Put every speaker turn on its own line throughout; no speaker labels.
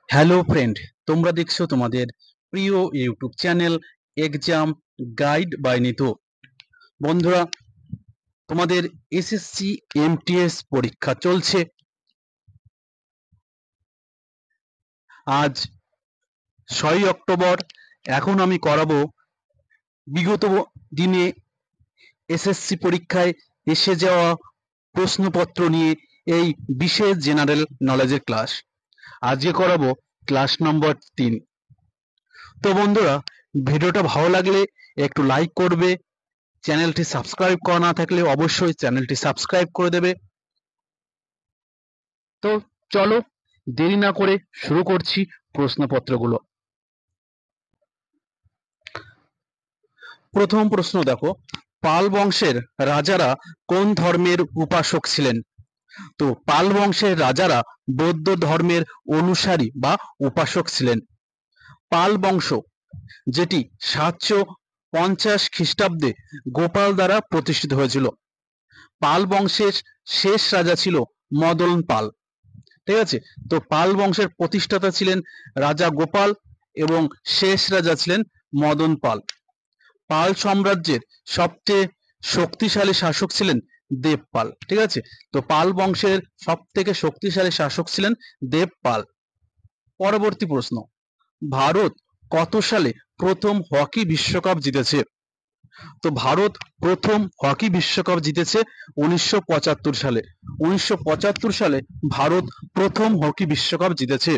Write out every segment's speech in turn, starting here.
Hello friend, তোমরা দেখছো তোমাদের প্রিয় YouTube channel exam guide by Nitu. বন্ধুরা, তোমাদের এসএসসি এমটিএস পরীক্ষা চলছে। আজ 6ই অক্টোবর। এখন আমি করাবো বিগত দিনে এসএসসি পরীক্ষায় এসে যাওয়া প্রশ্নপত্র নিয়ে এই বিশেষ জেনারেল নলেজের ক্লাস। আজকে করাবো ক্লাস নম্বর 3। তো বন্ধুরা, ভিডিওটা ভালো লাগলে একটু লাইক করবে, চ্যানেলটি সাবস্ক্রাইব করা না থাকলে অবশ্যই চ্যানেলটি সাবস্ক্রাইব করে দেবে। তো চলো দেরি না করে শুরু করছি প্রশ্নপত্রগুলো। প্রথম প্রশ্ন দেখো, পাল বংশের রাজারা কোন ধর্মের উপাসক ছিলেন? তো পাল বংশের রাজারা বৌদ্ধ ধর্মের অনুসারী বা উপাসক ছিলেন। পাল বংশ, যেটি 750 খ্রিস্টাব্দে গোপাল দ্বারা প্রতিষ্ঠিত হয়েছিল। পাল বংশের শেষ রাজা ছিল মদন পাল। ঠিক আছে, তো পাল বংশের প্রতিষ্ঠাতা ছিলেন রাজা গোপাল এবং শেষ রাজা ছিলেন মদন পাল। পাল সাম্রাজ্যের সবচেয়ে শক্তিশালী শাসক ছিলেন দেবপাল। ঠিক আছে, তো পাল বংশের সব থেকে শক্তিশালী শাসক ছিলেন দেবপাল। পরবর্তী প্রশ্ন, ভারত কত সালে প্রথম হকি বিশ্বকাপ জিতেছে? তো ভারত প্রথম হকি বিশ্বকাপ জিতেছে 1975 সালে। 1975 সালে ভারত প্রথম হকি বিশ্বকাপ জিতেছে।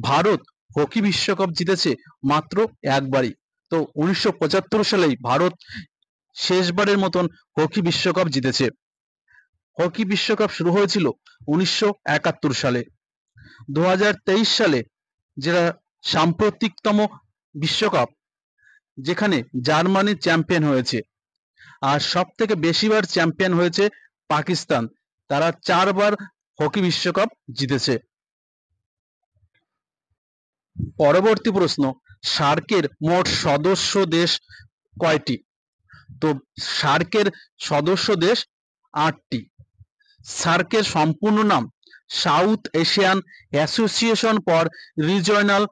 ভারত হকি বিশ্বকাপ জিতেছে মাত্র একবারই। তো 1975 সালেই ভারত শেষবারের মতন হকি বিশ্বকাপ জিতেছে। হকি বিশ্বকাপ শুরু হয়েছিল 1971 সালে। 2023 সালে যেটা সাম্প্রতিকতম বিশ্বকাপ, যেখানে জার্মানি চ্যাম্পিয়ন হয়েছে। আর সব থেকে বেশিবার চ্যাম্পিয়ন হয়েছে পাকিস্তান, তারা 4বার হকি বিশ্বকাপ জিতেছে। পরবর্তী প্রশ্ন, সার্কের মোট সদস্য দেশ কয়টি? তো সার্কের সদস্য দেশ 8টি। সার্কের সম্পূর্ণ নাম South Asian association for regional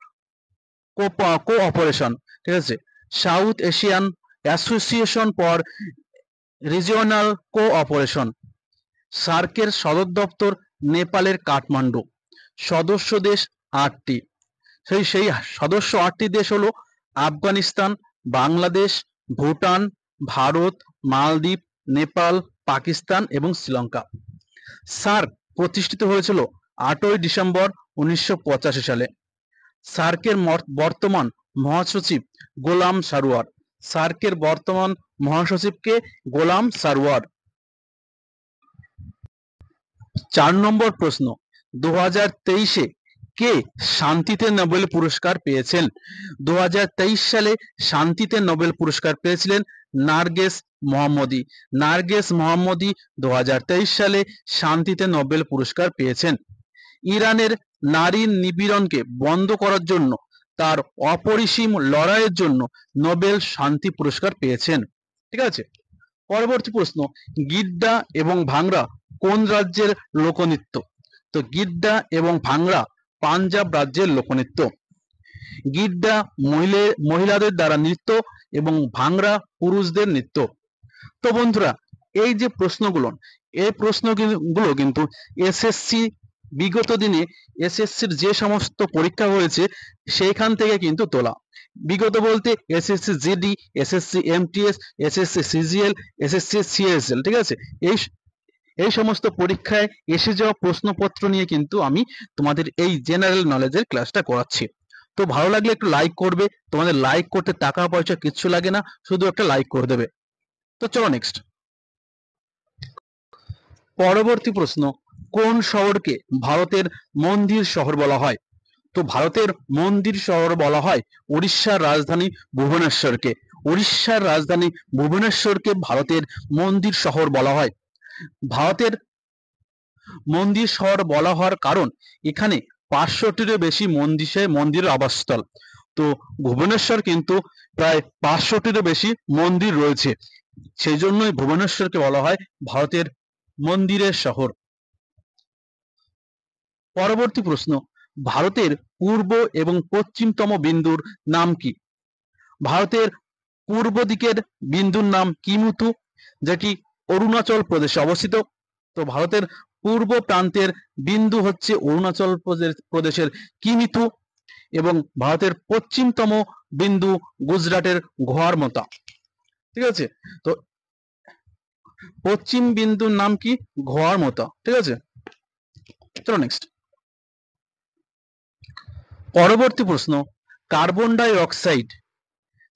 cooperation. ঠিক আছে, South Asian association for regional cooperation. সার্কের সদর দপ্তর নেপালের কাঠমান্ডু। সদস্য দেশ 8টি। সেই সদস্য 8টি দেশ হলো আফগানিস্তান, বাংলাদেশ, ভুটান, ভারত, মালদ্বীপ, নেপাল, পাকিস্তান এবং শ্রীলঙ্কা। সার্ক প্রতিষ্ঠিত হয়েছিল 8ই ডিসেম্বর 1985 সালে। সার্কের বর্তমান মহাসচিব গোলাম সারোয়ার। সার্কের বর্তমান মহাসচিবকে গোলাম সারোয়ার। 4 নম্বর প্রশ্ন, 2023-এ কে শান্তিতে নোবেল পুরস্কার পেয়েছেন? 2023 সালে শান্তিতে নোবেল পুরস্কার পেয়েছিলেন নার্গেস মোহাম্মদী। নার্গেস মোহাম্মদী 2023 সালে শান্তিতে নোবেল পুরস্কার পেয়েছেন। ইরানের নারী নিপীড়নকে বন্ধ করার জন্য তার অপরিসীম লড়াইয়ের জন্য নোবেল শান্তি পুরস্কার পেয়েছেন। ঠিক আছে, পরবর্তী প্রশ্ন, গিদ্দা এবং ভাংরা কোন রাজ্যের লোকনৃত্য? তো গিদ্দা এবং ভাংরা পাঞ্জাব রাজ্যের লোকনৃত্য। গিদ্দা মহিলাদের দ্বারা নৃত্য এবং ভাংরা পুরুষদের নৃত্য। তো বন্ধুরা, এই যে প্রশ্নগুলো, এই প্রশ্নগুলো কিন্তু এসএসসি বিগত দিনে এসএসসির যে সমস্ত পরীক্ষা হয়েছে সেইখান থেকে কিন্তু তোলা। বিগত বলতে SSC GD, SSC MTS, SSC CGL, SSC CSL. ঠিক আছে, এই সমস্ত পরীক্ষায় এসে যাওয়া প্রশ্নপত্র নিয়ে কিন্তু আমি তোমাদের এই জেনারেল নলেজের ক্লাসটা করাচ্ছি। তো ভালো লাগলে একটু লাইক করবে, তোমাদের লাইক করতে টাকা পয়সা কিচ্ছু লাগে না, শুধু একটা লাইক করে দেবে। তো চলো নেক্সট। পরবর্তী প্রশ্ন, কোন শহরকে ভারতের মন্দির শহর বলা হয়? তো ভারতের মন্দির শহর বলা হয় উড়িষ্যার রাজধানী ভুবনেশ্বরকে। উড়িষ্যার রাজধানী ভুবনেশ্বরকে ভারতের মন্দির শহর বলা হয়। ভারতের মন্দির শহর বলা হওয়ার কারণ এখানে 500টিরও বেশি মন্দিরের আবাসস্থল। তো ভুবনেশ্বর কিন্তু প্রায় 500টিরও বেশি মন্দির রয়েছে, সেই জন্যই ভুবনেশ্বরকে বলা হয় ভারতের মন্দিরের শহর। পরবর্তী প্রশ্ন, ভারতের পূর্ব এবং পশ্চিমতম বিন্দুর নাম কি? ভারতের পূর্ব দিকের বিন্দুর নাম কিমুতু, যেটি অরুণাচল প্রদেশে অবস্থিত। তো ভারতের পূর্ব প্রান্তের বিন্দু হচ্ছে অরুণাচল প্রদেশের কিমিথু, এবং ভারতের পশ্চিমতম বিন্দু গুজরাটের গোয়ারমাতা। ঠিক আছে, তো পশ্চিম বিন্দুর নাম কি? গোয়ারমাতা। ঠিক আছে, চলো নেক্সট। পরবর্তী প্রশ্ন, কার্বন ডাই অক্সাইড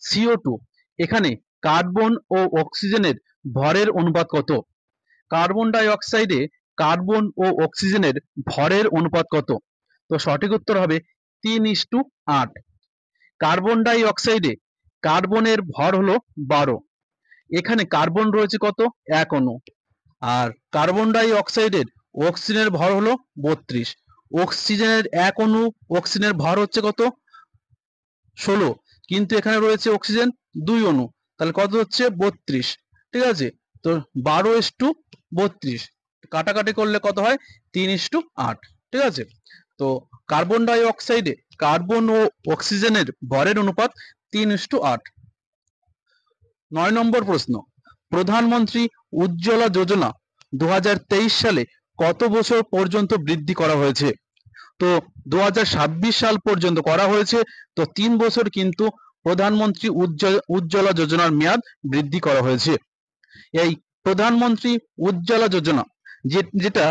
CO2, এখানে কার্বন ও অক্সিজেনের ভরের অনুপাত কত? কার্বন ডাই অক্সাইডে কার্বন ও অক্সিজেনের ভরের অনুপাত কত? তো সঠিক উত্তর হবে 3:8। কার্বন ডাই অক্সাইডে কার্বনের ভর হলো 12, এখানে কার্বন রয়েছে কত? 1 অণু। আর কার্বন ডাই অক্সাইডের অক্সিজেনের ভর হলো 32, অক্সিজেনের 1 অণু অক্সিজেনের ভর হচ্ছে কত? 16, কিন্তু এখানে রয়েছে অক্সিজেন 2 অণু, তাহলে কত হচ্ছে? 32। ঠিক আছে, তো 12:32 কাটাকাটি করলে কত হয়? 3:8। ঠিক আছে, তো কার্বন ডাই অক্সাইডে কার্বন ও অক্সিজেনের ভরের অনুপাত 3:8। 9 নম্বর প্রশ্ন, প্রধানমন্ত্রী উজ্জ্বলা যোজনা 2023 সালে কত বছর পর্যন্ত বৃদ্ধি করা হয়েছে? তো 2026 সাল পর্যন্ত করা হয়েছে। তো 3 বছর কিন্তু প্রধানমন্ত্রী উজ্জ্বলা যোজনার মেয়াদ বৃদ্ধি করা হয়েছে। এই প্রধানমন্ত্রী উজ্জ্বলা যোজনা যেটা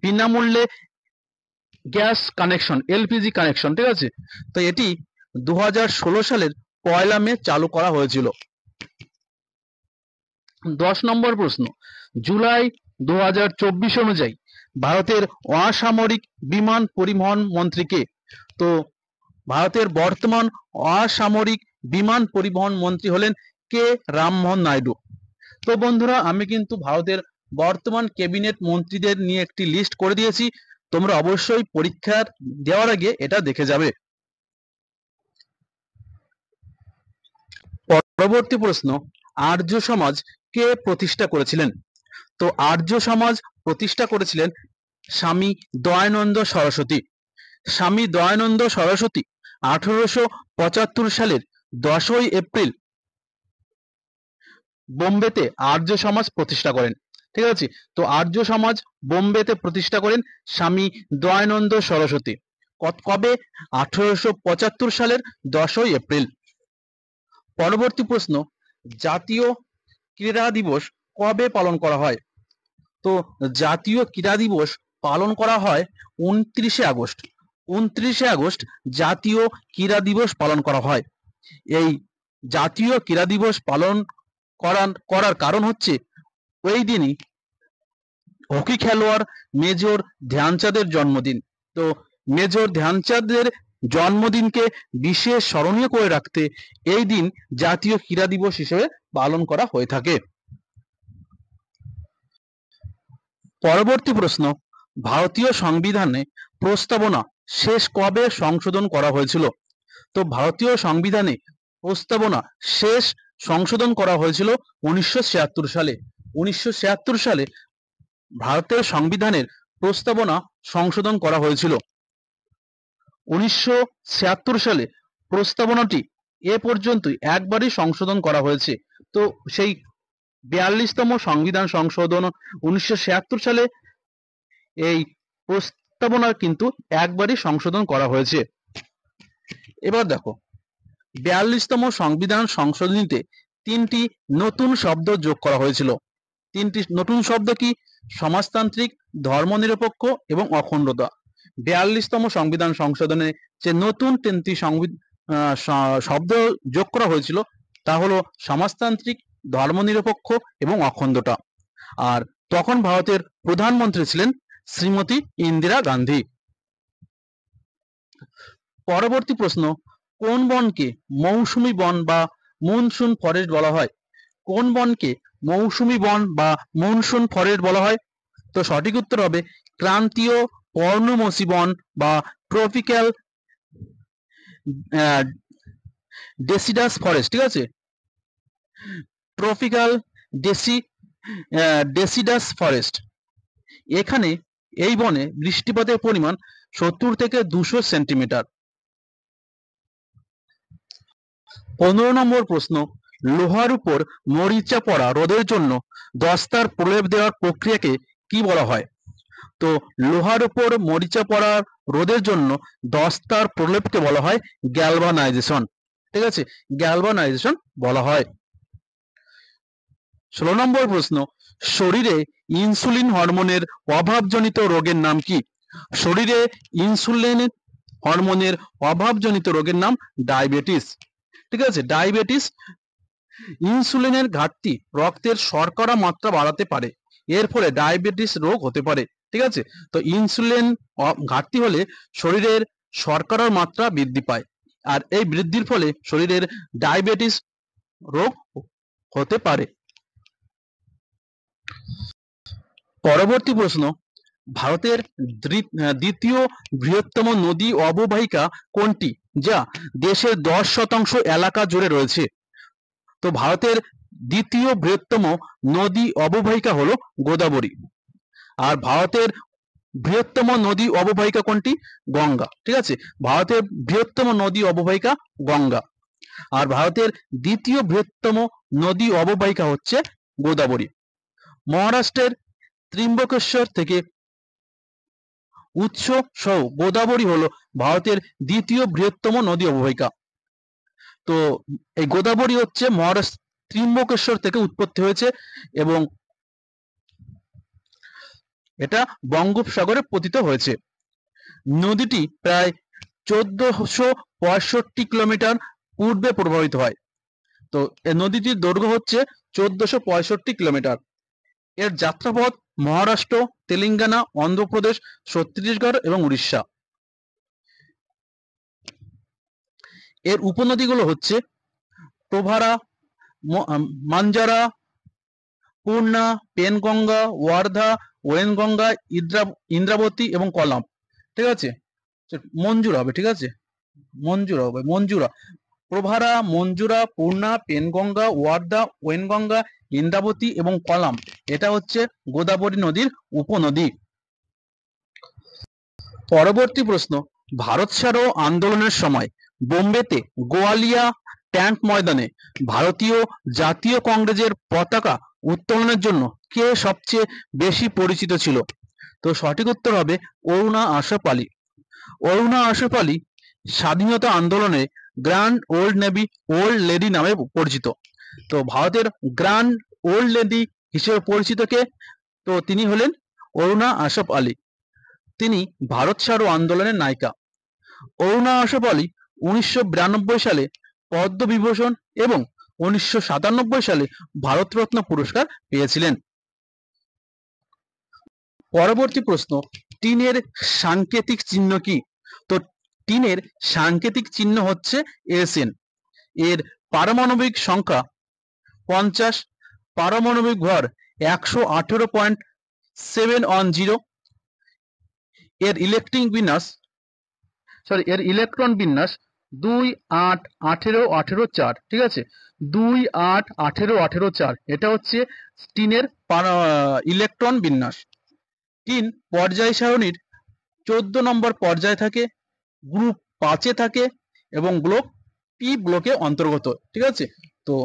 বিনামূল্যে গ্যাস কানেকশন, LPG কানেকশন, ঠিক আছে, তো এটি 2016 সালের 1 মে চালু করা হয়েছিল। 10 নম্বর প্রশ্ন, জুলাই 2024 অনুযায়ী ভারতের অসামরিক বিমান পরিবহন মন্ত্রী কে? তো ভারতের বর্তমান অসামরিক বিমান পরিবহন মন্ত্রী হলেন কে রামমোহন নাইডু। তো বন্ধুরা, আমি কিন্তু ভারতের বর্তমান ক্যাবিনেট মন্ত্রীদের নিয়ে একটি লিস্ট করে দিয়েছি, তোমরা অবশ্যই পরীক্ষার দেওয়ার আগে এটা দেখে যাবে। পরবর্তী প্রশ্ন, আর্য সমাজ কে প্রতিষ্ঠা করেছিলেন? তো আর্য সমাজ প্রতিষ্ঠা করেছিলেন স্বামী দয়ানন্দ সরস্বতী। স্বামী দয়ানন্দ সরস্বতী 1875 সালের 10ই এপ্রিল বোম্বেতে আর্য সমাজ প্রতিষ্ঠা করেন। ঠিক আছে, তো আর্য সমাজ বোম্বেতে প্রতিষ্ঠা করেন স্বামী দয়ানন্দ সরস্বতী। কবে? 1875 সালের 10ই এপ্রিল। পরবর্তী প্রশ্ন, জাতীয় ক্রীড়া দিবস কবে পালন করা হয়? তো জাতীয় ক্রীড়া দিবস পালন করা হয় 29শে আগস্ট। 29শে আগস্ট জাতীয় ক্রীড়া দিবস পালন করা হয়। এই জাতীয় ক্রীড়া দিবস পালন করার কারণ হচ্ছে ওই দিনই হকি খেলোয়াড় মেজর ধ্যানচাঁদের জন্মদিন। তো মেজর ধ্যানচাঁদের জন্মদিনকে বিশেষ স্মরণীয় করে রাখতে এই দিন জাতীয় ক্রীড়া দিবস হিসেবে পালন করা হয়ে থাকে। পরবর্তী প্রশ্ন, ভারতীয় সংবিধানে প্রস্তাবনা শেষ কবে সংশোধন করা হয়েছিল? তো ভারতীয় সংবিধানে প্রস্তাবনা শেষ সংশোধন করা হয়েছিল 1976 সালে। 1976 সালে ভারতের সংবিধানের প্রস্তাবনা সংশোধন করা হয়েছিল। 1976 সালে প্রস্তাবনাটি এ পর্যন্তই একবারই সংশোধন করা হয়েছে। তো সেই 42তম সংবিধান সংশোধন 1976 সালে এই প্রস্তাবনা কিন্তু একবারই সংশোধন করা হয়েছে। এবার দেখো, 42তম সংবিধান সংশোধনীতে 3টি নতুন শব্দ যোগ করা হয়েছিল। 3টি নতুন শব্দ কি? সমাজতান্ত্রিক, ধর্মনিরপেক্ষ এবং অখণ্ডতা। 42তম সংবিধান সংশোধনে যে নতুন 3টি শব্দ যোগ করা হয়েছিল তা হলো সমাজতান্ত্রিক, ধর্মনিরপেক্ষ এবং অখণ্ডতা। আর তখন ভারতের প্রধানমন্ত্রী ছিলেন শ্রীমতী ইন্দিরা গান্ধী। পরবর্তী প্রশ্ন, কোন বনকে মৌসুমী বন বা মনসুন ফরেস্ট বলা হয়? কোন বনকে মৌসুমী বন বা মনসুন ফরেস্ট বলা হয়? তো সঠিক উত্তর হবে ক্রান্তীয় পর্ণমোচী বন বা ট্রপিক্যাল ডেসিডাস ফরেস্ট। ঠিক আছে, ট্রপিক্যাল ডেসিডাস ফরেস্ট। এখানে এই বনে বৃষ্টিপাতের পরিমাণ 70 থেকে 200 সেন্টিমিটার। 15 নম্বর প্রশ্ন, লোহার উপর মরিচা পড়া রোধের জন্য দস্তার প্রলেপ দেওয়ার প্রক্রিয়াকে কি বলা হয়? তো লোহার উপর মরিচা পড়া রোধের জন্য দস্তার প্রলেপকে বলা হয় গ্যালভানাইজেশন। ঠিক আছে, গ্যালভানাইজেশন বলা হয়। 16 নম্বর প্রশ্ন, শরীরে ইনসুলিন হরমোনের অভাবজনিত রোগের নাম কি? শরীরে ইনসুলিন হরমোনের অভাবজনিত রোগের নাম ডায়াবেটিস। ঠিক আছে, ডায়াবেটিস। ইনসুলিনের ঘাটতি রক্তের শর্করা মাত্রা বাড়াতে পারে, এর ফলে ডায়াবেটিস রোগ হতে পারে। ঠিক আছে, তো ইনসুলিন ঘাটতি হলে শরীরের শর্করার মাত্রা বৃদ্ধি পায়, আর এই বৃদ্ধির ফলে শরীরের ডায়াবেটিস রোগ হতে পারে। পরবর্তী প্রশ্ন, ভারতের দ্বিতীয় বৃহত্তম নদী অববাহিকা কোনটি, যা দেশের 10% এলাকা জুড়ে রয়েছে? তো ভারতের দ্বিতীয় বৃহত্তম নদী অববাহিকা হলো গোদাবরী। আর ভারতের বৃহত্তম নদী অববাহিকা কোনটি? গঙ্গা। ঠিক আছে, ভারতের বৃহত্তম নদী অববাহিকা গঙ্গা। আর ভারতের দ্বিতীয় বৃহত্তম নদী অববাহিকা হচ্ছে গোদাবরী। মহারাষ্ট্রের ত্রিম্বকেশ্বর থেকে উৎস সহ গোদাবরী হলো ভারতের দ্বিতীয় বৃহত্তম নদী অববাহিকা। তো এই গোদাবরী হচ্ছে মহারাষ্ট্র ত্রিম্বকেশ্বর থেকে উৎপত্তি হয়েছে এবং এটা বঙ্গোপসাগরে পতিত হয়েছে। নদীটি প্রায় 1465 কিলোমিটার পূর্বে প্রবাহিত হয়। তো এই নদীটির দৈর্ঘ্য হচ্ছে 1465 কিলোমিটার। এর যাত্রাপথ মহারাষ্ট্র, তেলেঙ্গানা, অন্ধ্রপ্রদেশ, ছত্তিশগড় এবং উড়িষ্যা। এর উপনদীগুলো হচ্ছে প্রভারা, মাঞ্জারা, পূর্ণা, পেনগঙ্গা, ওয়ার্ধা, ওয়েনগঙ্গা, ইন্দ্রাবতী এবং কলাম। ঠিক আছে, মঞ্জুরা হবে। ঠিক আছে, মঞ্জুরা হবে, মঞ্জুরা। প্রভারা, মঞ্জুরা, পূর্ণা, পেনগঙ্গা, ওয়ার্ধা, ওয়েনগঙ্গা, ইন্দ্রাবতী এবং কলাম, এটা হচ্ছে গোদাবরী নদীর উপনদী। পরবর্তী প্রশ্ন, ভারত ছাড়ো আন্দোলনের সময় বোম্বেতে গোয়ালিয়া ট্যাঙ্ক ময়দানে ভারতীয় জাতীয় কংগ্রেসের পতাকা উত্তোলনের জন্য কে সবচেয়ে বেশি পরিচিত ছিল? তো সঠিক উত্তর হবে অরুণা আশরাফ আলী। অরুণা আশরাফ আলী স্বাধীনতা আন্দোলনে গ্র্যান্ড ওল্ড লেডি নামে পরিচিত। তো ভারতের গ্র্যান্ড ওল্ড লেডি হিসেবে পরিচিত কে? তো তিনি হলেন অরুণা আশরাফ আলী। তিনি ভারত ছাড়ো আন্দোলনের নায়িকা। অরুণা আশরাফ আলী 1992 সালে পদ্মবিভূষণ এবং 1997 সালে ভারতরত্ন পুরস্কার পেয়েছিলেন। পরবর্তী প্রশ্ন, টিনের সাংকেতিক চিহ্ন কি? তো টিনের সাংকেতিক চিহ্ন হচ্ছে SN। এর পারমাণবিক সংখ্যা 50, পারমাণবিক ভর 118.710, এর ইলেকট্রন বিন্যাস 2 8 18 18 4। ঠিক আছে, 2 8 18 18 4, এটা হচ্ছে টিনের ইলেকট্রন বিন্যাস। টিন পর্যায় সারণীর 14 নম্বর পর্যায়ে থাকে, গ্রুপ 5 এ থাকে এবং ব্লক পি ব্লকে অন্তর্গত। ঠিক আছে, তো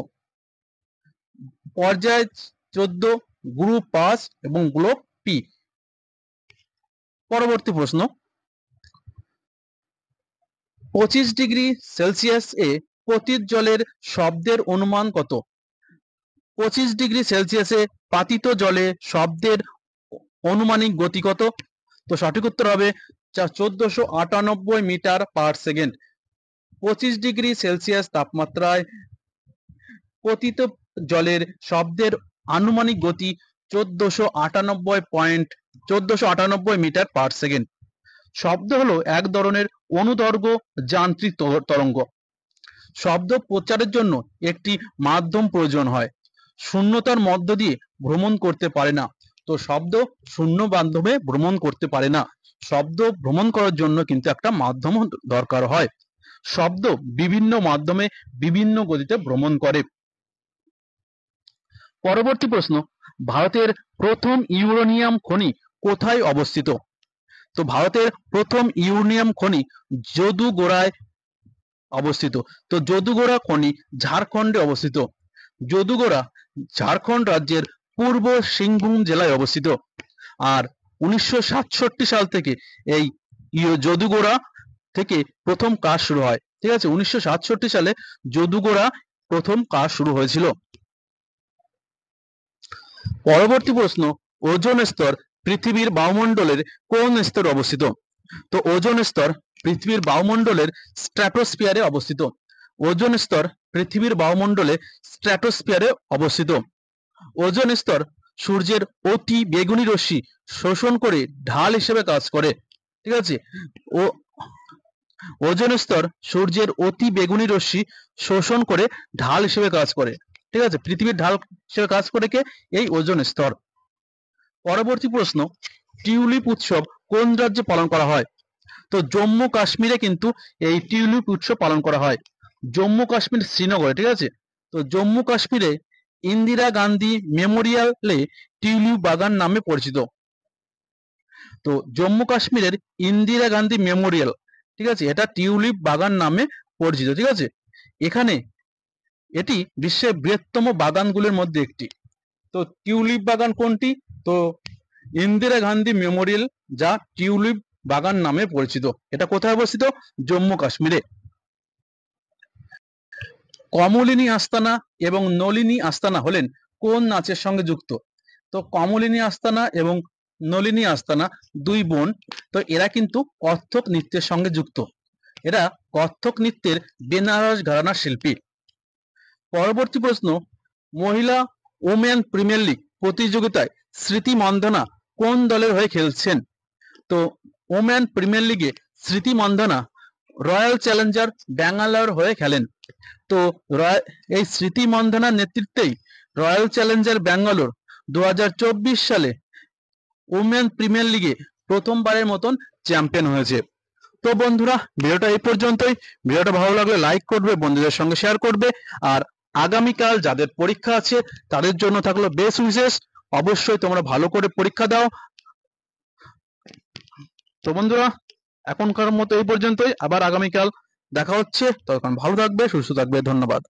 পর্যায় 14, গ্রুপ 5 এবং ব্লক পি। পরবর্তী প্রশ্ন, 25 ডিগ্রি সেলসিয়াস এ পতিত জলের শব্দের অনুমান কত? 25 ডিগ্রি সেলসিয়াসে পাতিত জলে শব্দের অনুমানিক গতি কত? তো সঠিক উত্তর হবে 1498 metre per second. 25 degree Celsius তাপমাত্রায় পতিত জলের শব্দের আনুমানিক গতি 1498 মিটার পার সেকেন্ড। শব্দ হলো এক ধরনের অনুদৈর্ঘ্য যান্ত্রিক তরঙ্গ। শব্দ প্রচারের জন্য একটি মাধ্যম প্রয়োজন হয়, শূন্যতার মধ্য দিয়ে ভ্রমণ করতে পারে না। তো শব্দ শূন্য মাধ্যমে ভ্রমণ করতে পারে না, শব্দ ভ্রমণ করার জন্য কিন্তু একটা মাধ্যম দরকার হয়। শব্দ বিভিন্ন মাধ্যমে বিভিন্ন গতিতে ভ্রমণ করে। পরবর্তী প্রশ্ন, ভারতের প্রথম ইউরেনিয়াম খনি কোথায় অবস্থিত? তো ভারতের প্রথম ইউরেনিয়াম খনি যদুগোড়ায় অবস্থিত। তো যদুগোড়া খনি ঝাড়খণ্ডে অবস্থিত। যদুগোড়া ঝাড়খণ্ড রাজ্যের পূর্ব সিংভূম জেলায় অবস্থিত। আর 1967 সাল থেকে এই যদুগোড়া থেকে প্রথম কাজ শুরু হয়। ঠিক আছে, 1967 সালে যদুগোড়া প্রথম কাজ শুরু হয়েছিল। পরবর্তী প্রশ্ন, ওজোন স্তর পৃথিবীর বায়ুমণ্ডলের কোন স্তরে অবস্থিত? তো ওজোন স্তর পৃথিবীর বায়ুমণ্ডলের স্ট্র্যাটোস্ফিয়ারে অবস্থিত। ওজোন স্তর পৃথিবীর বায়ুমণ্ডলে স্ট্র্যাটোস্ফিয়ারে অবস্থিত। ওজোন স্তর সূর্যের অতি বেগুনি রশ্মি শোষণ করে ঢাল হিসেবে কাজ করে। ঠিক আছে, ও ওজোন স্তর সূর্যের অতি বেগুনি রশ্মি শোষণ করে ঢাল হিসেবে কাজ করে। ঠিক আছে, পৃথিবীর ঢাল হিসেবে কাজ করে কে? এই ওজোন স্তর। পরবর্তী প্রশ্ন, টিউলিপ উৎসব কোন রাজ্যে পালন করা হয়? তো জম্মু কাশ্মীরে কিন্তু এই টিউলিপ উৎসব পালন করা হয়। জম্মু কাশ্মীর শ্রীনগরে। ঠিক আছে, তো জম্মু কাশ্মীরে ইন্দিরা গান্ধী মেমোরিয়ালে টিউলিপ বাগান নামে পরিচিত। তো জম্মু কাশ্মীরের ইন্দিরা গান্ধী মেমোরিয়াল, ঠিক আছে, এটা টিউলিপ বাগান নামে পরিচিত। ঠিক আছে, এখানে এটি বিশ্বের বৃহত্তম বাগানগুলির মধ্যে একটি। তো টিউলিপ বাগান কোনটি? তো ইন্দিরা গান্ধী মেমোরিয়াল, যা টিউলিপ বাগান নামে পরিচিত। এটা কোথায় অবস্থিত? জম্মু কাশ্মীরে। কমলিনী আস্তানা এবং নলিনী আস্তানা হলেন কোন নাচের সঙ্গে যুক্ত? তো কমলিনী আস্তানা এবং নলিনী আস্তানা দুই বোন। তো এরা কিন্তু কত্থক নৃত্যের সঙ্গে যুক্ত। এরা কত্থক নৃত্যের বেনারস ঘরানার শিল্পী। পরবর্তী প্রশ্ন, মহিলা ওমেন প্রিমিয়ার লিগ প্রতিযোগিতায় স্মৃতি মান্ধানা কোন দলের হয়ে খেলছেন? তো ওমেন প্রিমিয়ার লিগে স্মৃতি মান্ধানা রয়্যাল চ্যালেঞ্জার ব্যাঙ্গালোর হয়ে খেলেন। তো এই স্মৃতি মান্ধানার নেতৃত্বেই রয়্যাল চ্যালেঞ্জার ব্যাঙ্গালোর 2024 সালে ওমেন প্রিমিয়ার লিগে প্রথমবারের মতন চ্যাম্পিয়ন হয়েছে। তো বন্ধুরা, ভিডিওটা এই পর্যন্তই। ভিডিওটা ভালো লাগলে লাইক করবে, বন্ধুদের সঙ্গে শেয়ার করবে। আর আগামীকাল যাদের পরীক্ষা আছে তাদের জন্য থাকলো বেস্ট উইশেস। অবশ্যই তোমরা ভালো করে পরীক্ষা দাও। তো বন্ধুরা, এখনকার মতো এই পর্যন্তই। আবার আগামীকাল দেখা হচ্ছে। ততক্ষণ ভালো থাকবে, সুস্থ থাকবে। ধন্যবাদ।